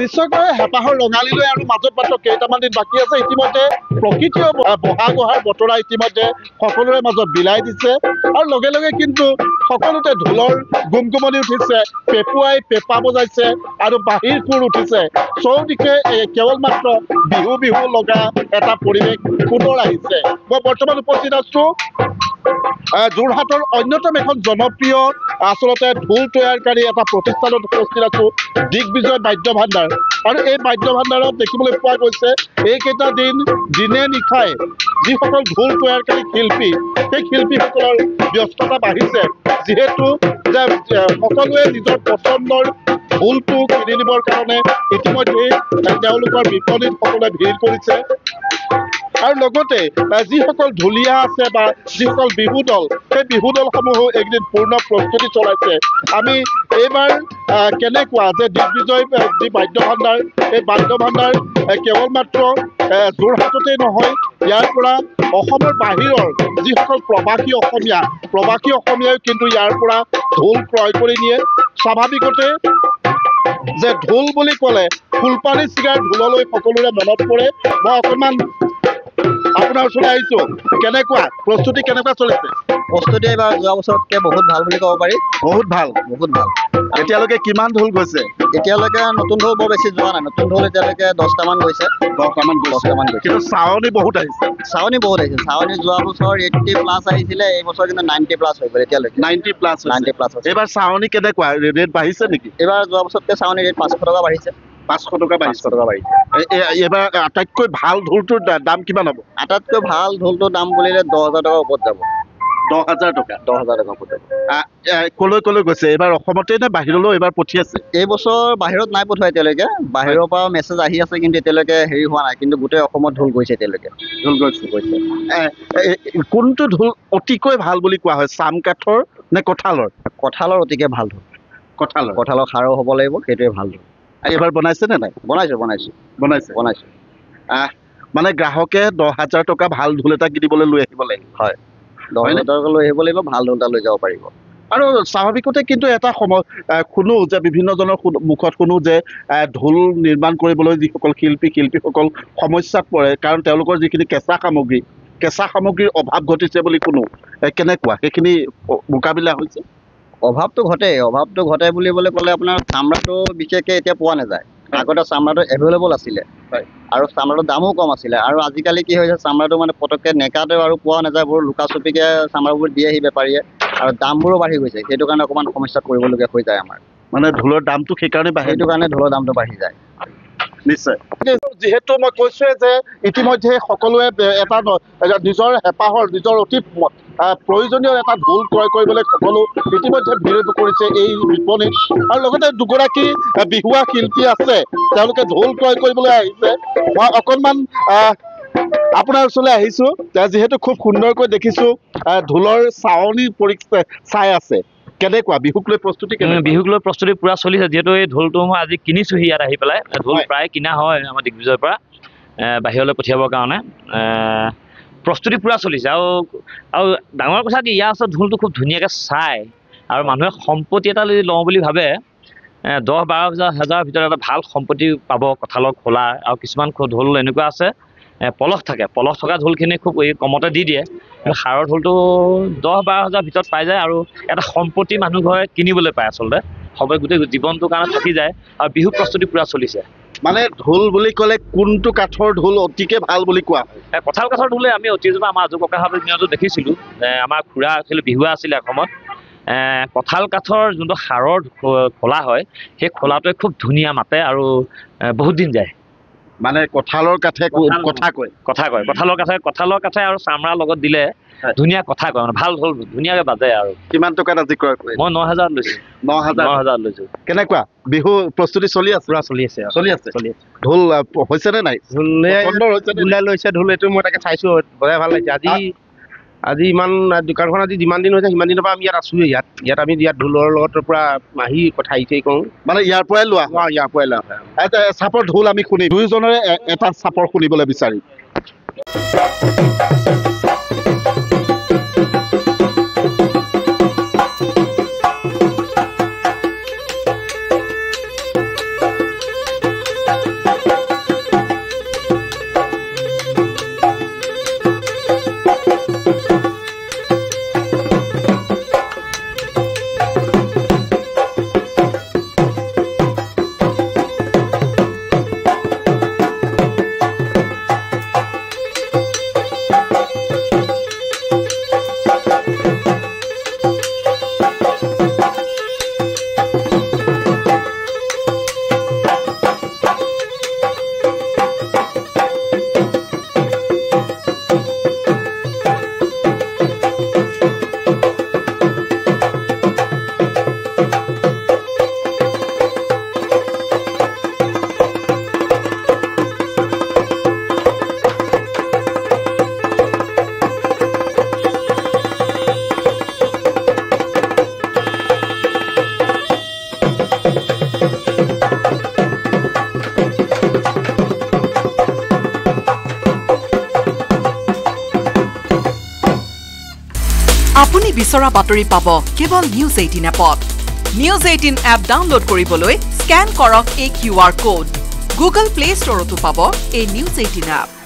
নিশ্চয়কৈ হেঁপাহৰ ৰঙালীলৈ আৰু মাজত মাত্ৰ কেইটামান দিন বাকী আছে। ইতিমধ্যে প্ৰকৃতিও বহাগ অহাৰ বতৰা ইতিমধ্যে সকলোৰে মাজত বিলাই দিছে আৰু লগে লগে কিন্তু সকলোতে ঢোলৰ গুমগুমনি উঠিছে, পেপুৱাই পেঁপা বজাইছে আৰু বাঁহীৰ সুৰ উঠিছে। চৌদিশে কেৱল মাত্ৰ বিহু বিহু লগা এটা পৰিৱেশ পুনৰ আহিছে। মই বৰ্তমান উপস্থিত আছো যোৰহাটৰ অন্যতম এখন জনপ্ৰিয় আচলতে ঢোল তৈয়াৰকাৰী এটা প্ৰতিষ্ঠানত উপস্থিত আছো, দিগ্বিজয় বাদ্য ভাণ্ডাৰ। আৰু এই বাদ্য ভাণ্ডাৰত দেখিবলৈ পোৱা গৈছে এইকেইটা দিন দিনে নিশাই যিসকল ঢোল তৈয়াৰকাৰী শিল্পী, সেই শিল্পীসকলৰ ব্যস্ততা বাঢ়িছে, যিহেতু যে সকলোৱে নিজৰ পচন্দৰ ঢোলটো কিনি নিবৰ কাৰণে ইতিমধ্যেই তেওঁলোকৰ বিপণীত সকলোৱে ভিৰ কৰিছে। আৰু লগতে যিসকল ঢুলীয়া আছে বা যিসকল বিহু দল, সেই বিহু দলসমূহো এইকেইদিন পূৰ্ণ প্ৰস্তুতি চলাইছে। আমি এইবাৰ কেনেকুৱা যে দিগ্বিজয় যি বাদ্য ভাণ্ডাৰ, এই বাদ্য ভাণ্ডাৰ কেৱল মাত্ৰ যোৰহাটতেই নহয়, ইয়াৰ পৰা অসমৰ বাহিৰৰ যিসকল প্ৰৱাসী অসমীয়াই কিন্তু ইয়াৰ পৰা ঢোল ক্ৰয় কৰি নিয়ে। স্বাভাৱিকতে যে ঢোল বুলি ক'লে ফুলপানী ছিগাৰ ঢোললৈ সকলোৰে মনত পৰে। মই অকণমান আপোনাৰ ওচৰলৈ আহিছো, কেনেকুৱা প্ৰস্তুতি কেনেকুৱা চলিছে? প্ৰস্তুতি এইবাৰ যোৱা বছৰতকৈ বহুত ভাল বুলি ক'ব পাৰি। বহুত ভাল। এতিয়ালৈকে কিমান ঢোল গৈছে? এতিয়ালৈকে নতুন ঢোল বৰ বেছি যোৱা নাই, নতুন ঢোল এতিয়ালৈকে 10টামান গৈছে। 10টামান গৈছে। কিন্তু চাৱনী বহুত আহিছে। চাৱনী যোৱা বছৰ 80+ আহিছিলে, এই বছৰ কিন্তু 90+ হৈ গ'ল এতিয়ালৈকে। 90+ এইবাৰ চাৱনী কেনেকুৱা ৰেট বাঢ়িছে নেকি? এইবাৰ যোৱা বছৰতকৈ চাৱনী ৰেট 500 টকা বাঢ়িছে। 500 টকা বাঢ়িছে। এইবাৰ আটাইতকৈ ভাল ঢোলটোৰ দাম কিমান হ'ব? আটাইতকৈ ভাল ঢোলটোৰ দাম বুলিলে 10,000 টকাৰ ওপৰত যাব। 10,000 টকা? 10,000 টকা ওপৰত যাব। কলৈ গৈছে? এইবাৰ অসমতে নে বাহিৰলৈ এইবাৰ পঠিয়াইছে? এই বছৰ বাহিৰত নাই পঠোৱা এতিয়ালৈকে, বাহিৰৰ পৰা মেছেজ আহি আছে কিন্তু এতিয়ালৈকে হেৰি হোৱা নাই, কিন্তু গোটেই অসমত ঢোল গৈছে এতিয়ালৈকে। ঢোল গৈছে। কোনটো ঢোল অতিকৈ ভাল বুলি কোৱা হয়, চাম কাঠৰ নে কঁঠালৰ? কঁঠালৰ অতিকে ভাল ঢোল। কঁঠালৰ খাৰো হ'ব লাগিব, সেইটোৱে ভাল ঢোল। এইবাৰ বনাইছে নে নাই? বনাইছো। মানে গ্ৰাহকে 10,000 টকা ভাল ঢোল এটা কিনিবলৈ লৈ আহিব লাগিব। হয়, 10,000 টকা লৈ আহিব লাগিব, ভাল ঢোল এটা লৈ যাব পাৰিব। আৰু স্বাভাৱিকতে কিন্তু এটা শুনো যে বিভিন্নজনৰ মুখত শুনো যে ঢোল নিৰ্মাণ কৰিবলৈ যিসকল শিল্পীসকল সমস্যাত পৰে, কাৰণ তেওঁলোকৰ যিখিনি কেঁচা সামগ্ৰীৰ অভাৱ ঘটিছে বুলি শুনো। কেনেকুৱা সেইখিনি মোকাবিলা হৈছে? অভাৱটো ঘটে বুলিবলৈ ক'লে আপোনাৰ চামৰাটো বিশেষকৈ এতিয়া পোৱা নাযায়। আগতে চামৰাটো এভেইলেবল আছিলে আৰু চামৰাটোৰ দামো কম আছিলে। আৰু আজিকালি কি হৈছে, চামৰাটো মানে পটককৈ নেকাতেও আৰু পোৱা নাযায়, বৰ লুকা চুপিকৈ চামৰাবোৰ দিয়েহি বেপাৰীয়ে, আৰু দামবোৰো বাঢ়ি গৈছে। সেইটো কাৰণে অকণমান সমস্যাত পৰিবলগীয়া হৈ যায় আমাৰ। মানে ঢোলৰ দামটো সেইকাৰণে সেইটো কাৰণে ঢোলৰ দামটো বাঢ়ি যায়। নিশ্চয়। যিহেতু মই কৈছোৱে যে ইতিমধ্যে সকলোৱে এটা নিজৰ হেঁপাহৰ, নিজৰ অতি প্ৰয়োজনীয় এটা ঢোল ক্ৰয় কৰিবলৈ সকলো ইতিমধ্যে ভিৰ কৰিছে এই বিপণীত। আৰু লগতে দুগৰাকী বিহুৱা শিল্পী আছে, তেওঁলোকে ঢোল ক্ৰয় কৰিবলৈ আহিছে। মই অকণমান আপোনাৰ ওচৰলৈ আহিছো, যিহেতু খুব সুন্দৰকৈ দেখিছো ঢোলৰ চাৱনী চাই আছে। কেনেকুৱা বিহুক লৈ প্ৰস্তুতি? বিহুক লৈ প্ৰস্তুতি পুৰা চলিছে, যিহেতু এই ঢোলটো মই আজি কিনিছোহি ইয়াত আহি পেলাই। ঢোল প্ৰায় কিনা হয় আমাৰ দিগ্বিজয়ৰ পৰা বাহিৰলৈ পঠিয়াবৰ কাৰণে। প্ৰস্তুতি পুৰা চলিছে। আৰু ডাঙৰ কথা কি, ইয়াৰ ওচৰত ঢোলটো খুব ধুনীয়াকৈ চাই, আৰু মানুহে সম্পত্তি এটা যদি লওঁ বুলি ভাবে 10-12 হাজাৰৰ ভিতৰত এটা ভাল সম্পত্তি পাব। কঁঠালৰ খোলা আৰু কিছুমান ঢোল এনেকুৱা আছে পলস থকা ঢোলখিনি খুব কমতে দি দিয়ে। কিন্তু সাৰৰ ঢোলটো 10-12 হাজাৰৰ ভিতৰত পাই যায়, আৰু এটা সম্পত্তি মানুহ ঘৰে কিনিবলৈ পায়। আচলতে সবে গোটেই জীৱনটোৰ কাৰণে থাকি যায়। আৰু বিহু প্ৰস্তুতি পুৰা চলিছে। মানে ঢোল বুলি ক'লে কোনটো কাঠৰ ঢোল অতিকে ভাল বুলি কোৱা হয়? কঁঠাল কাঠৰ ঢোলে আমি অতীজৰ আমাৰ আজু ককাহঁতৰ দিনতো দেখিছিলোঁ। আমাৰ খুৰা আছিলে, বিহুৱা আছিলে অসমত। কঁঠাল কাঠৰ যোনটো সাৰৰ খোলা হয়, সেই খোলাটোৱে খুব ধুনীয়া মাতে আৰু বহুত দিন যায়। মানে কঁঠালৰ কাঠে কথা কয়। কঁঠালৰ কাঠে আৰু চামৰাৰ লগত দিলে ধুনীয়া কথা কয়, মানে ভাল ঢোল ধুনীয়াকৈ বাজে। আৰু কিমান টকাত আজি ক্ৰয় কৰিছে? মই 9,000 লৈছো। 9,000 লৈছো। কেনেকুৱা বিহু প্ৰস্তুতি চলি আছে? পুৰা চলি আছে। ঢোল হৈছে নে নাই? ঢোলে লৈছে ঢোল, এইটো মই তাকে চাইছো, বজাই ভাল লাগিছে। আজি ইমান দোকানখন আজি যিমান দিন হৈছে সিমান দিনৰ পৰা আমি ইয়াত আছোঁৱে। আমি ঢোলৰ লগত পৰা মাহী কথা কওঁ, মানে ইয়াৰ পৰাই লোৱা? ইয়াৰ পৰাই লোৱা হয়। এটা চাপৰ ঢোল আমি শুনি, দুয়োজনৰে এটা চাপৰ শুনিবলৈ বিচাৰি। বিচৰা বাতৰি পাব কেৱল নিউজ 18 এপত নিউজ 18 এপ ডাউনলোড কৰিবলৈ স্ক্যান কৰক এই QR কোড গুগল প্লে ষ্টৰতো পাব এই নিউজ 18 এপ